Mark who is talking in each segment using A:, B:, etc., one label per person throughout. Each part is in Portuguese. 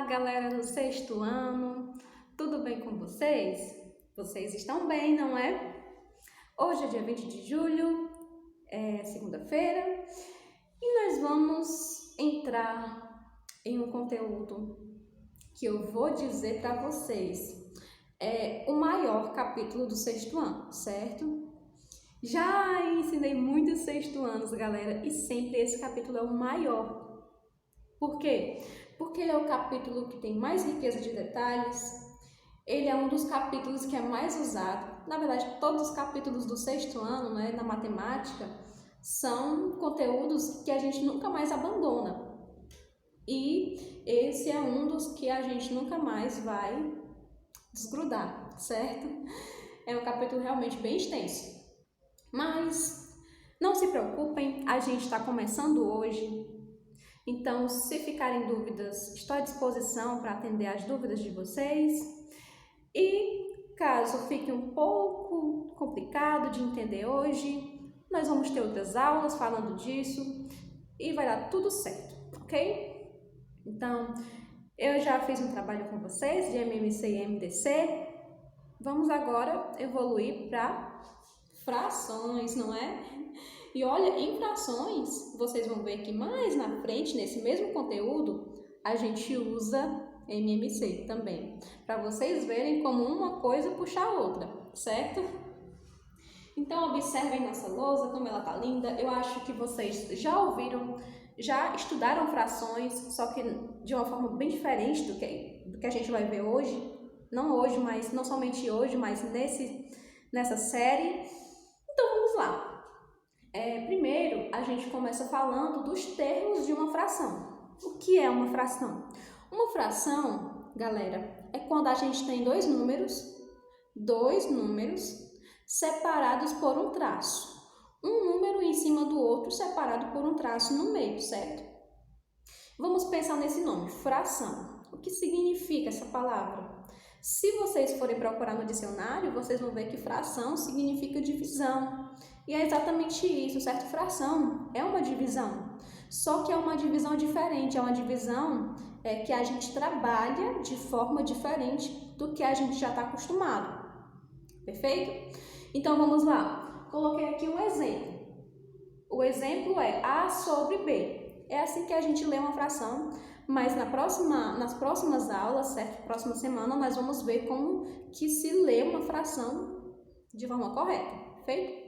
A: galera do sexto ano, tudo bem com vocês? Vocês estão bem, não é? Hoje é dia 20 de julho, é segunda-feira, e nós vamos entrar em um conteúdo que eu vou dizer para vocês. É o maior capítulo do sexto ano, certo? Já ensinei muitos sexto anos, galera, e sempre esse capítulo é o maior. Por quê? Porque ele é o capítulo que tem mais riqueza de detalhes, ele é um dos capítulos que é mais usado. Na verdade, todos os capítulos do sexto ano, né, na matemática, são conteúdos que a gente nunca mais abandona. E esse é um dos que a gente nunca mais vai desgrudar, certo? É um capítulo realmente bem extenso. Mas não se preocupem, a gente está começando hoje. Então, se ficarem dúvidas, estou à disposição para atender as dúvidas de vocês. E caso fique um pouco complicado de entender hoje, nós vamos ter outras aulas falando disso e vai dar tudo certo, ok? Então, eu já fiz um trabalho com vocês de MMC e MDC. Vamos agora evoluir para frações, não é? E olha, em frações, vocês vão ver que mais na frente, nesse mesmo conteúdo, a gente usa MMC também, para vocês verem como uma coisa puxa a outra, certo? Então, observem nossa lousa, como ela tá linda. Eu acho que vocês já ouviram, já estudaram frações, só que de uma forma bem diferente do que a gente vai ver hoje. Não hoje, mas não somente hoje, mas nessa série. Então, vamos lá. Primeiro, a gente começa falando dos termos de uma fração. O que é uma fração? Uma fração, galera, é quando a gente tem dois números separados por um traço. Um número em cima do outro separado por um traço no meio, certo? Vamos pensar nesse nome, fração. O que significa essa palavra? Se vocês forem procurar no dicionário, vocês vão ver que fração significa divisão. E é exatamente isso, certo? Fração é uma divisão, só que é uma divisão diferente, é uma divisão que a gente trabalha de forma diferente do que a gente já está acostumado. Perfeito? Então, vamos lá. Coloquei aqui um exemplo. O exemplo é A sobre B. É assim que a gente lê uma fração, mas nas próximas aulas, certo? Próxima semana, nós vamos ver como que se lê uma fração de forma correta. Perfeito?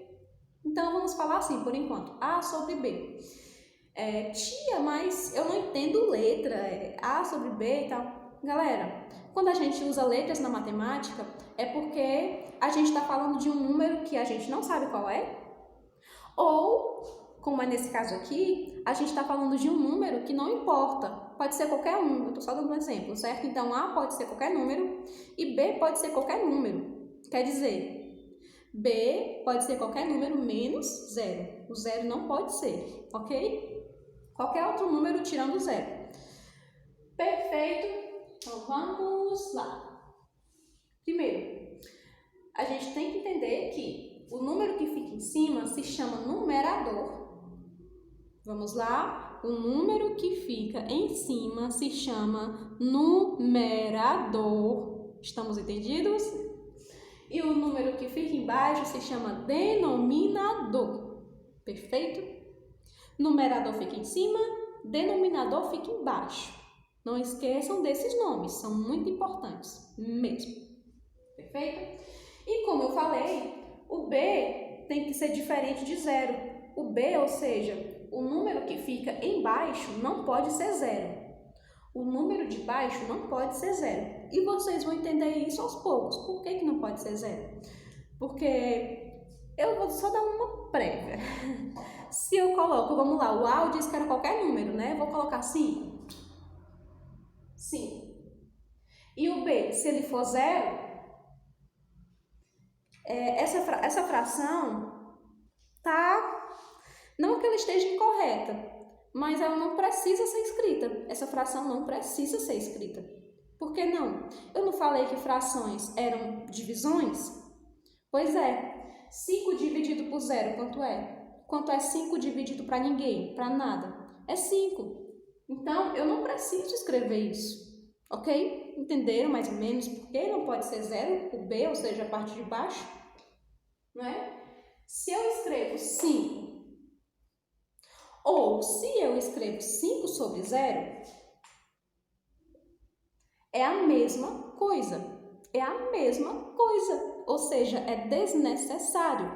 A: Então, vamos falar assim, por enquanto, A sobre B. Tia, mas eu não entendo letra, A sobre B e tal. Galera, quando a gente usa letras na matemática, é porque a gente está falando de um número que a gente não sabe qual é, ou, como é nesse caso aqui, a gente está falando de um número que não importa, pode ser qualquer um, eu estou só dando um exemplo, certo? Então, A pode ser qualquer número e B pode ser qualquer número, quer dizer, B pode ser qualquer número menos zero. O zero não pode ser, ok? Qualquer outro número tirando o zero. Perfeito? Então, vamos lá. Primeiro, a gente tem que entender que o número que fica em cima se chama numerador. Vamos lá? O número que fica em cima se chama numerador. Estamos entendidos? E o número que fica embaixo se chama denominador. Perfeito? Numerador fica em cima, denominador fica embaixo. Não esqueçam desses nomes, são muito importantes mesmo. Perfeito? E como eu falei, o B tem que ser diferente de zero. O B, ou seja, o número que fica embaixo não pode ser zero. O número de baixo não pode ser zero. E vocês vão entender isso aos poucos. Por que não pode ser zero? Porque eu vou só dar uma prévia. Se eu coloco, vamos lá, o A eu disse que era qualquer número, né? Eu vou colocar 5. 5. E o B, se ele for zero, essa fração tá... Não que ela esteja incorreta, mas ela não precisa ser escrita. Essa fração não precisa ser escrita. Por que não? Eu não falei que frações eram divisões? Pois é. 5 dividido por 0, quanto é? Quanto é 5 dividido para ninguém? Para nada. É 5. Então, eu não preciso escrever isso. Ok? Entenderam mais ou menos por que não pode ser 0, o B, ou seja, a parte de baixo? Não é? Se eu escrevo 5, ou se eu escrevo 5 sobre 0, é a mesma coisa. É a mesma coisa, ou seja, é desnecessário.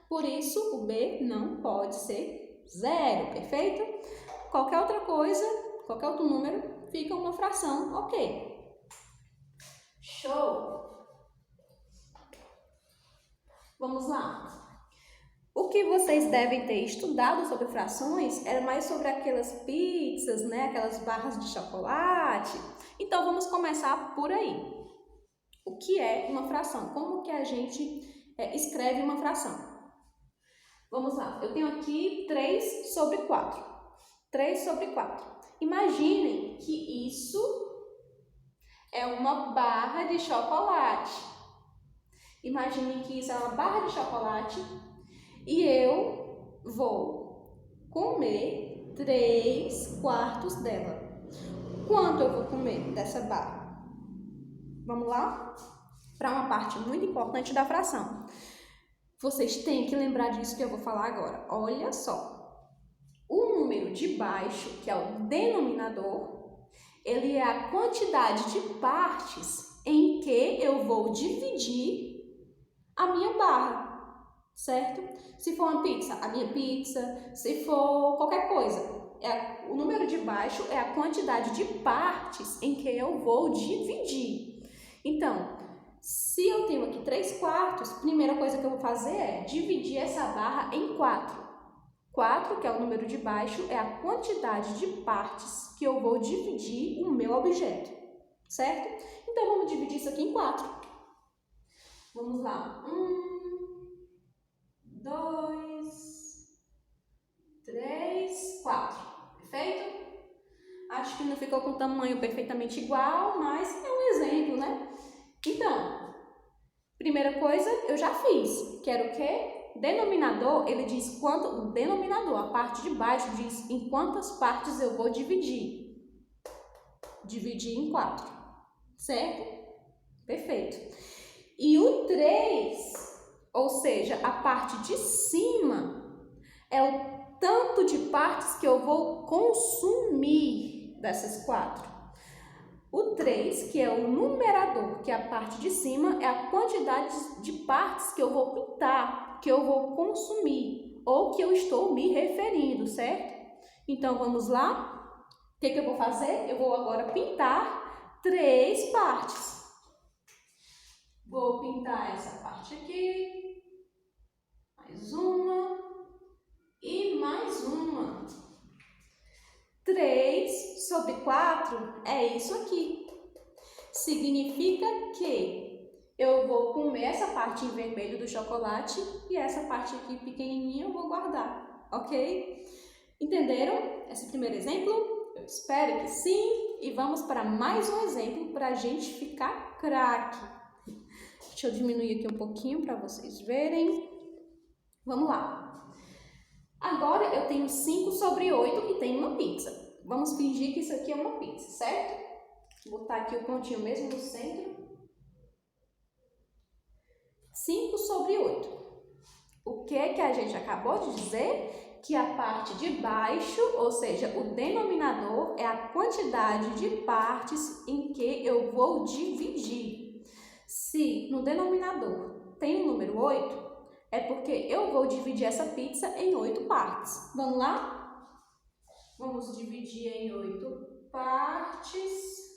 A: Por isso, o B não pode ser 0, perfeito? Qualquer outra coisa, qualquer outro número, fica uma fração, ok. Show! Vamos lá. O que vocês devem ter estudado sobre frações era mais sobre aquelas pizzas, né? Aquelas barras de chocolate. Então, vamos começar por aí. O que é uma fração? Como que a gente escreve uma fração? Vamos lá. Eu tenho aqui 3 sobre 4. 3 sobre 4. Imaginem que isso é uma barra de chocolate. Imaginem que isso é uma barra de chocolate e eu vou comer 3/4 dela. Quanto eu vou comer dessa barra? Vamos lá? Para uma parte muito importante da fração. Vocês têm que lembrar disso que eu vou falar agora. Olha só. O número de baixo, que é o denominador, ele é a quantidade de partes em que eu vou dividir a minha barra, certo? Se for uma pizza, a minha pizza. Se for qualquer coisa, o número de baixo é a quantidade de partes em que eu vou dividir. Então, se eu tenho aqui 3/4, a primeira coisa que eu vou fazer é dividir essa barra em 4. 4, que é o número de baixo, é a quantidade de partes que eu vou dividir o meu objeto, certo? Então, vamos dividir isso aqui em 4. Vamos lá. 1, 2, 3, 4. Perfeito? Acho que não ficou com tamanho perfeitamente igual, mas é um exemplo, né? Então, primeira coisa eu já fiz, que era o quê? Denominador, ele diz quanto, o denominador, a parte de baixo, diz em quantas partes eu vou dividir. Dividir em 4, certo? Perfeito. E o 3, ou seja, a parte de cima, é o tanto de partes que eu vou consumir dessas 4. O 3, que é o numerador, que é a parte de cima, é a quantidade de partes que eu vou pintar, que eu vou consumir, ou que eu estou me referindo, certo? Então, vamos lá? O que eu vou fazer? Eu vou agora pintar 3 partes. Vou pintar essa parte aqui, mais uma e mais uma. 3 sobre 4 é isso aqui. Significa que eu vou comer essa parte em vermelho do chocolate e essa parte aqui pequenininha eu vou guardar, ok? Entenderam esse primeiro exemplo? Eu espero que sim. E vamos para mais um exemplo para a gente ficar craque. Deixa eu diminuir aqui um pouquinho para vocês verem. Vamos lá. Agora eu tenho 5 sobre 8 e tenho uma pizza. Vamos fingir que isso aqui é uma pizza, certo? Vou botar aqui o pontinho mesmo no centro. 5 sobre 8. O que a gente acabou de dizer? Que a parte de baixo, ou seja, o denominador, é a quantidade de partes em que eu vou dividir. Se no denominador tem o número 8, é porque eu vou dividir essa pizza em 8 partes. Vamos lá? Vamos dividir em 8 partes.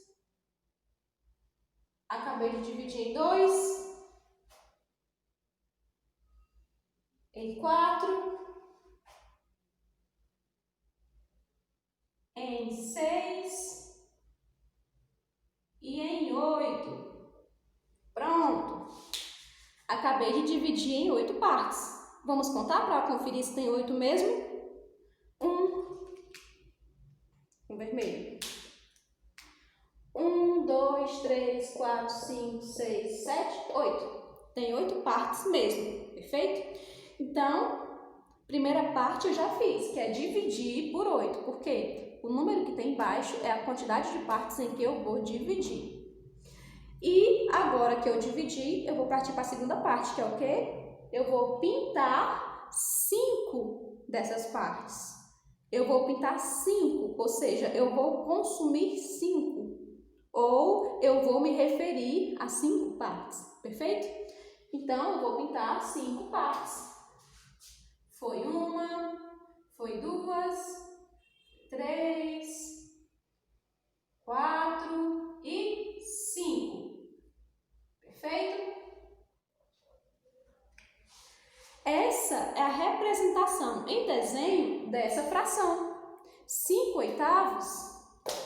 A: Acabei de dividir em 2. Em 4. Em 6. E em 8. Pronto. Acabei de dividir em 8 partes. Vamos contar para conferir se tem 8 mesmo? 1 vermelho. 1, 2, 3, 4, 5, 6, 7, 8. Tem 8 partes mesmo, perfeito? Então, primeira parte eu já fiz, que é dividir por 8. Por quê? O número que tem embaixo é a quantidade de partes em que eu vou dividir. E agora que eu dividi, eu vou partir para a segunda parte, que é o quê? Eu vou pintar 5 dessas partes. Eu vou pintar 5, ou seja, eu vou consumir 5. Ou eu vou me referir a 5 partes, perfeito? Então, eu vou pintar 5 partes. Foi 1, foi 2, 3, 4 e 5. Perfeito? Essa é a representação em desenho dessa fração. 5/8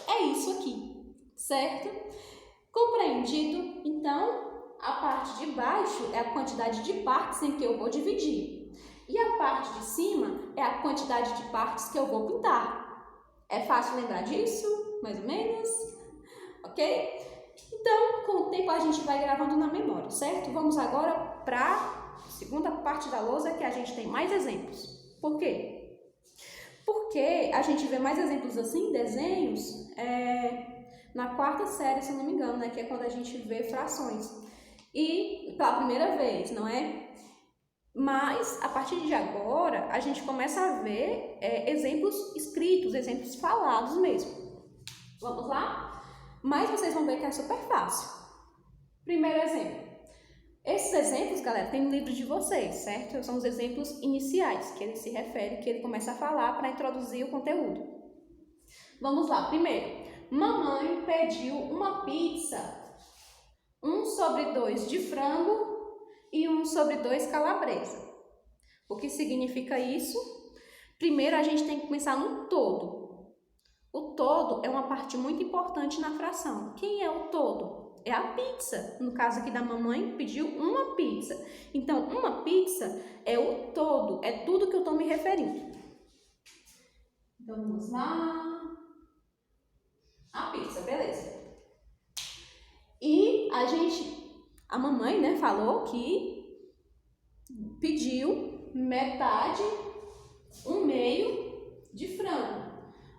A: é isso aqui, certo? Compreendido? Então, a parte de baixo é a quantidade de partes em que eu vou dividir. E a parte de cima é a quantidade de partes que eu vou pintar. É fácil lembrar disso? Mais ou menos? Ok? Então, com o tempo a gente vai gravando na memória, certo? Vamos agora para a segunda parte da lousa, que a gente tem mais exemplos. Por quê? Porque a gente vê mais exemplos assim, desenhos, na 4ª série, se eu não me engano, né? Que é quando a gente vê frações. E pela primeira vez, não é? Mas, a partir de agora, a gente começa a ver exemplos escritos, exemplos falados mesmo. Vamos lá? Mas vocês vão ver que é super fácil. Primeiro exemplo. Esses exemplos, galera, tem no livro de vocês, certo? São os exemplos iniciais, que ele se refere, que ele começa a falar para introduzir o conteúdo. Vamos lá. Primeiro. Mamãe pediu uma pizza. 1/2 de frango e 1/2 calabresa. O que significa isso? Primeiro, a gente tem que pensar no todo. O todo é uma parte muito importante na fração. Quem é o todo? É a pizza. No caso aqui da mamãe, pediu uma pizza. Então, uma pizza é o todo, é tudo que eu estou me referindo. Então, vamos lá. A pizza, beleza. E a mamãe, né, falou que pediu metade, 1/2 de frango.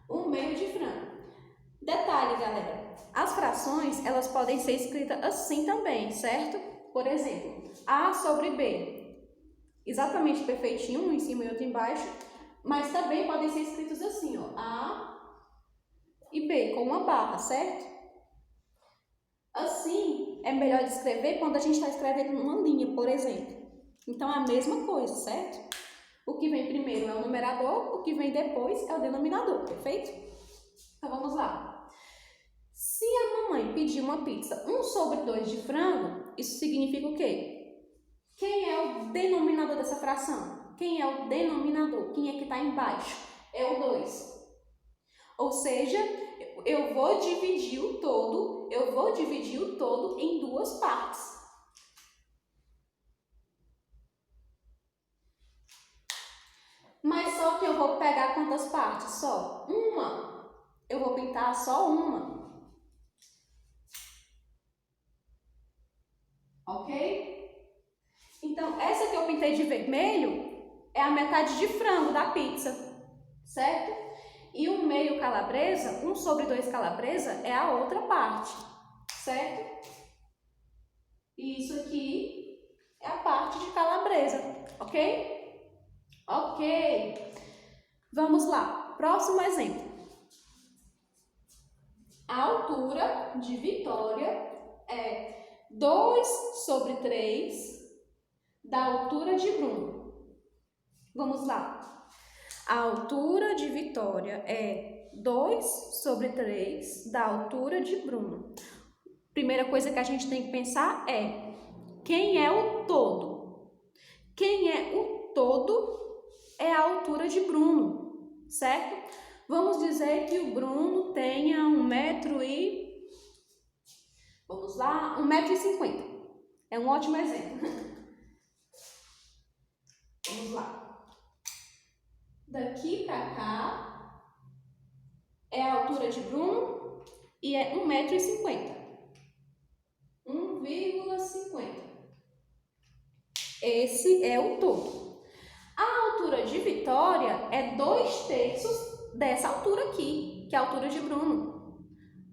A: 1/2 de frango. Detalhe, galera, as frações, elas podem ser escritas assim também, certo? Por exemplo, A sobre B. Exatamente perfeitinho, um em cima e outro embaixo, mas também podem ser escritos assim, ó, A e B, com uma barra, certo? Assim, é melhor de escrever quando a gente está escrevendo numa linha, por exemplo. Então, é a mesma coisa, certo? O que vem primeiro é o numerador, o que vem depois é o denominador, perfeito? Então, vamos lá. Se a mamãe pedir uma pizza 1/2 de frango, isso significa o quê? Quem é o denominador dessa fração? Quem é o denominador? Quem é que está embaixo? É o 2. Ou seja, eu vou dividir o todo em 2 partes. Mas só que eu vou pegar quantas partes? Só uma. Eu vou pintar só uma. Ok? Então, essa que eu pintei de vermelho é a metade de frango da pizza, certo? E 1/2 calabresa, 1/2 calabresa é a outra parte, certo? E isso aqui é a parte de calabresa, ok? Ok. Vamos lá. Próximo exemplo. A altura de Vitória é 2/3 da altura de Bruno. Vamos lá. A altura de Vitória é 2/3 da altura de Bruno. Primeira coisa que a gente tem que pensar é: quem é o todo? Quem é o todo é a altura de Bruno, certo? Vamos dizer que o Bruno tenha 1,50 m. É um ótimo exemplo. Vamos lá. Daqui para cá é a altura de Bruno e é 1,50 m. 1,50. Esse é o todo. A altura de Vitória é 2/3 dessa altura aqui, que é a altura de Bruno.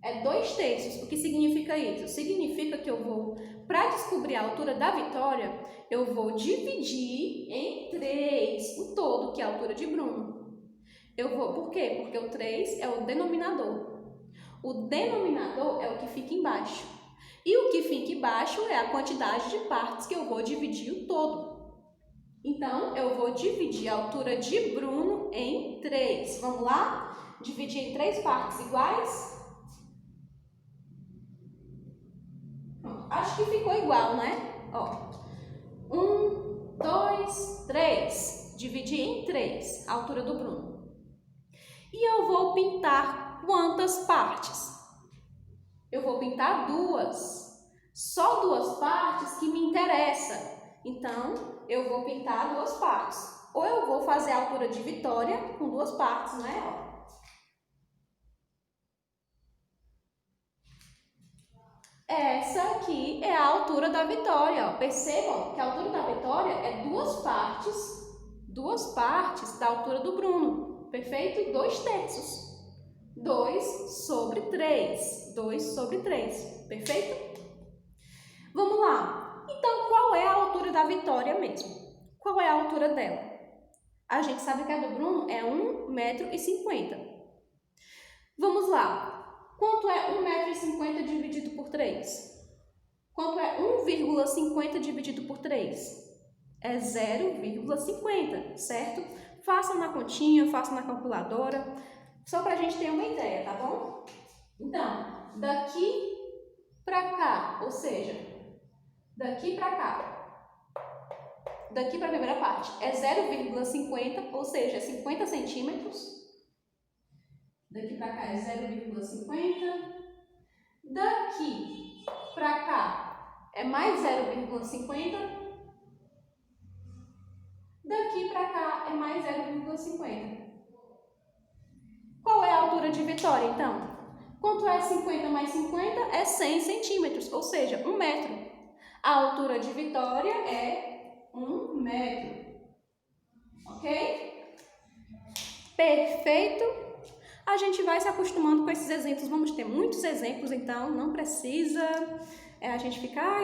A: É 2/3. O que significa isso? Significa que eu vou, para descobrir a altura da Vitória, eu vou dividir em 3 o todo, que é a altura de Bruno. Por quê? Porque o 3 é o denominador. O denominador é o que fica embaixo. E o que fica embaixo é a quantidade de partes que eu vou dividir o todo. Então, eu vou dividir a altura de Bruno em 3. Vamos lá? Dividir em 3 partes iguais? Acho que ficou igual, né? Ó, 1, 2, 3. Dividir em 3 a altura do Bruno. E eu vou pintar quantas partes? Eu vou pintar 2. Só 2 partes que me interessam. Então, eu vou pintar 2 partes. Ou eu vou fazer a altura de Vitória com 2 partes, né? Ó. Essa aqui é a altura da Vitória. Ó. Percebam que a altura da Vitória é 2 partes da altura do Bruno. Perfeito? 2/3. 2 sobre 3. 2 sobre 3. Perfeito? Vamos lá. Então, qual é a altura da Vitória mesmo? Qual é a altura dela? A gente sabe que a do Bruno é 1,50 m. Vamos lá. Quanto é 1,50 m dividido por 3? Quanto é 1,50 dividido por 3? É 0,50, certo? Faça na continha, faça na calculadora, só para a gente ter uma ideia, tá bom? Então, daqui para cá, ou seja, daqui para cá, daqui para a primeira parte, é 0,50, ou seja, 50 centímetros. Daqui para cá é 0,50. Daqui para cá é mais 0,50. Daqui para cá é mais 0,50. Qual é a altura de Vitória, então? Quanto é 50 mais 50? É 100 centímetros, ou seja, 1 metro. A altura de Vitória é 1 metro. Ok? Perfeito? A gente vai se acostumando com esses exemplos. Vamos ter muitos exemplos, então não precisa a gente ficar,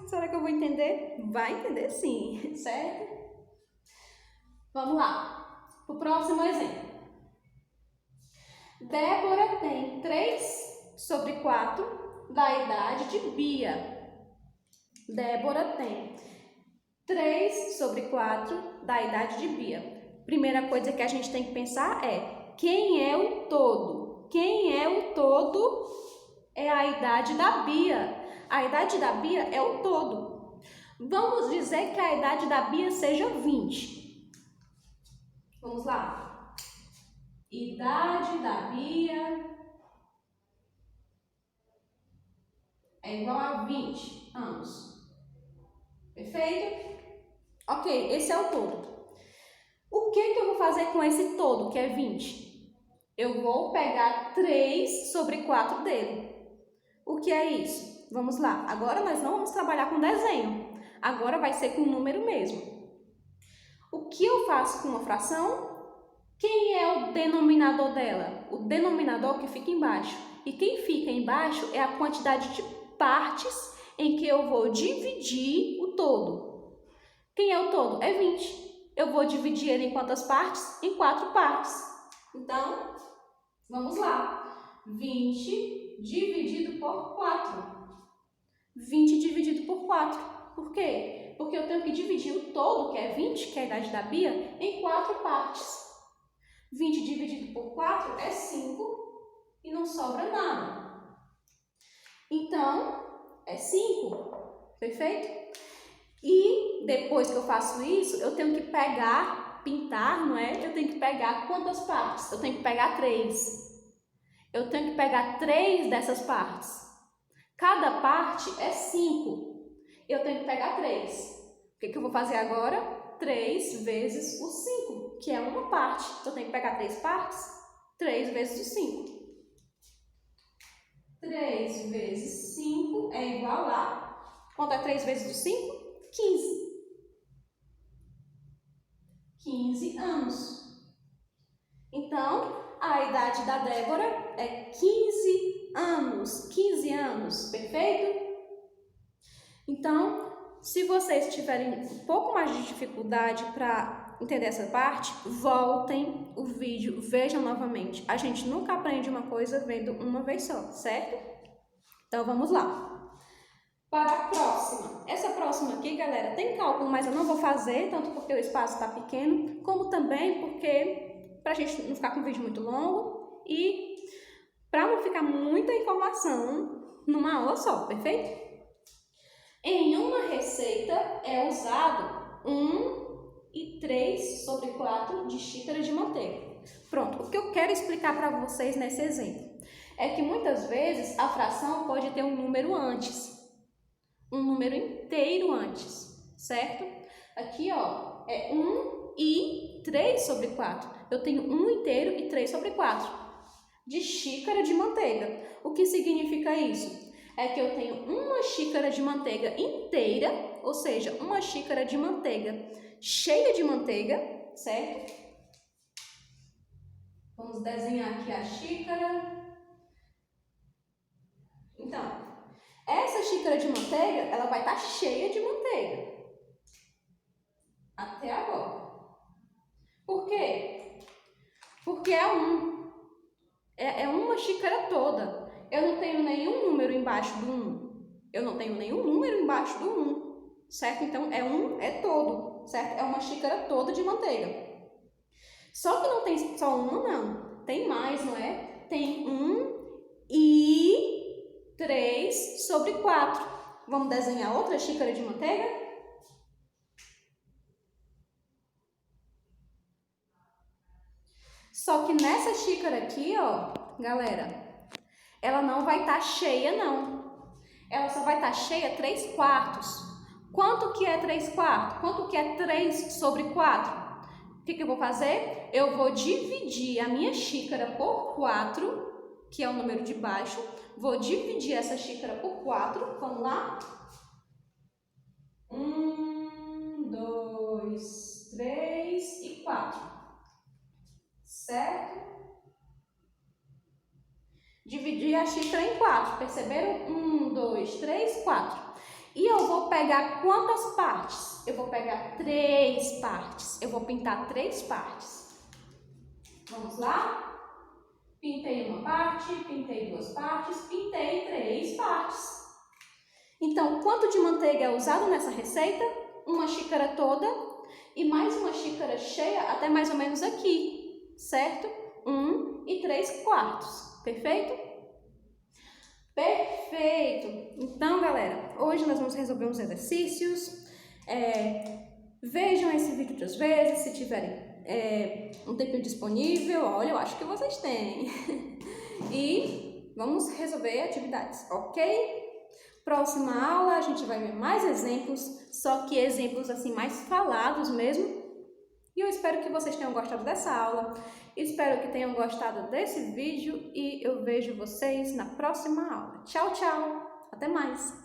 A: será que eu vou entender? Vai entender sim, certo? Vamos lá, para o próximo exemplo. Débora tem 3/4 da idade de Bia. Débora tem 3/4 da idade de Bia. Primeira coisa que a gente tem que pensar é: quem é o todo? Quem é o todo? É a idade da Bia. A idade da Bia é o todo. Vamos dizer que a idade da Bia seja 20. Vamos lá. Idade da Bia é igual a 20 anos. Perfeito? Ok, esse é o todo. O que eu vou fazer com esse todo, que é 20? Eu vou pegar 3/4 dele. O que é isso? Vamos lá. Agora nós não vamos trabalhar com desenho. Agora vai ser com número mesmo. O que eu faço com uma fração? Quem é o denominador dela? O denominador que fica embaixo. E quem fica embaixo é a quantidade de partes em que eu vou dividir o todo. Quem é o todo? É 20. Eu vou dividir ele em quantas partes? Em 4 partes. Então, vamos lá. 20 dividido por 4. 20 dividido por 4. Por quê? Porque eu tenho que dividir o todo, que é 20, que é a idade da Bia, em 4 partes. 20 dividido por 4 é 5 e não sobra nada. Então, é 5. Perfeito? E depois que eu faço isso, eu tenho que pegar, pintar, não é? Eu tenho que pegar quantas partes? Eu tenho que pegar 3. Eu tenho que pegar 3 dessas partes. Cada parte é 5. Eu tenho que pegar 3. O que eu vou fazer agora? 3 vezes o 5, que é uma parte. Então, eu tenho que pegar 3 partes. 3 vezes o 5. 3 vezes 5 é igual a... Quanto é 3 vezes o 5? 15. 15 anos. Então, a idade idade da Débora é 15 anos. 15 anos, perfeito? Então, se vocês tiverem um pouco mais de dificuldade para entender essa parte, voltem o vídeo, vejam novamente. A gente nunca aprende uma coisa vendo uma vez só, certo? Então, vamos lá. Para a próxima. Essa próxima aqui, galera, tem cálculo, mas eu não vou fazer, tanto porque o espaço está pequeno, como também porque, para a gente não ficar com o vídeo muito longo e para não ficar muita informação numa aula só, perfeito? Em uma receita é usado 1/3/4 de xícara de manteiga. Pronto, o que eu quero explicar para vocês nesse exemplo é que muitas vezes a fração pode ter um número antes, um número inteiro antes, certo? Aqui, ó, é 1/3/4. Eu tenho 1 inteiro e 3/4 de xícara de manteiga. O que significa isso? É que eu tenho uma xícara de manteiga inteira, ou seja, uma xícara de manteiga cheia de manteiga, certo? Vamos desenhar aqui a xícara. Então, essa xícara de manteiga, ela vai estar cheia de manteiga. Até agora. Por quê? Porque é uma xícara toda. Eu não tenho nenhum número embaixo do 1. Eu não tenho nenhum número embaixo do 1, certo? Então, é todo, certo? É uma xícara toda de manteiga. Só que não tem só uma, não. Tem mais, não é? Tem 1/3/4. Vamos desenhar outra xícara de manteiga? Só que nessa xícara aqui, ó, galera, ela não vai estar cheia, não. Ela só vai estar cheia 3/4. Quanto que é 3/4? Quanto que é 3/4? O que eu vou fazer? Eu vou dividir a minha xícara por 4, que é o número de baixo. Vou dividir essa xícara por 4. Vamos lá? 1, 2, 3 e 4. Certo? Dividir a xícara em 4, perceberam? 1, 2, 3, 4. E eu vou pegar quantas partes? Eu vou pegar 3 partes. Eu vou pintar 3 partes. Vamos lá? Pintei uma parte, pintei 2 partes, pintei 3 partes. Então, quanto de manteiga é usado nessa receita? Uma xícara toda e mais uma xícara cheia até mais ou menos aqui, certo? 1/3/4. Perfeito? Perfeito! Então, galera, hoje nós vamos resolver uns exercícios. Vejam esse vídeo outras vezes, se tiverem um tempinho disponível. Olha, eu acho que vocês têm. E vamos resolver atividades, ok? Próxima aula a gente vai ver mais exemplos, só que exemplos assim mais falados mesmo. E eu espero que vocês tenham gostado dessa aula, espero que tenham gostado desse vídeo e eu vejo vocês na próxima aula. Tchau, tchau! Até mais!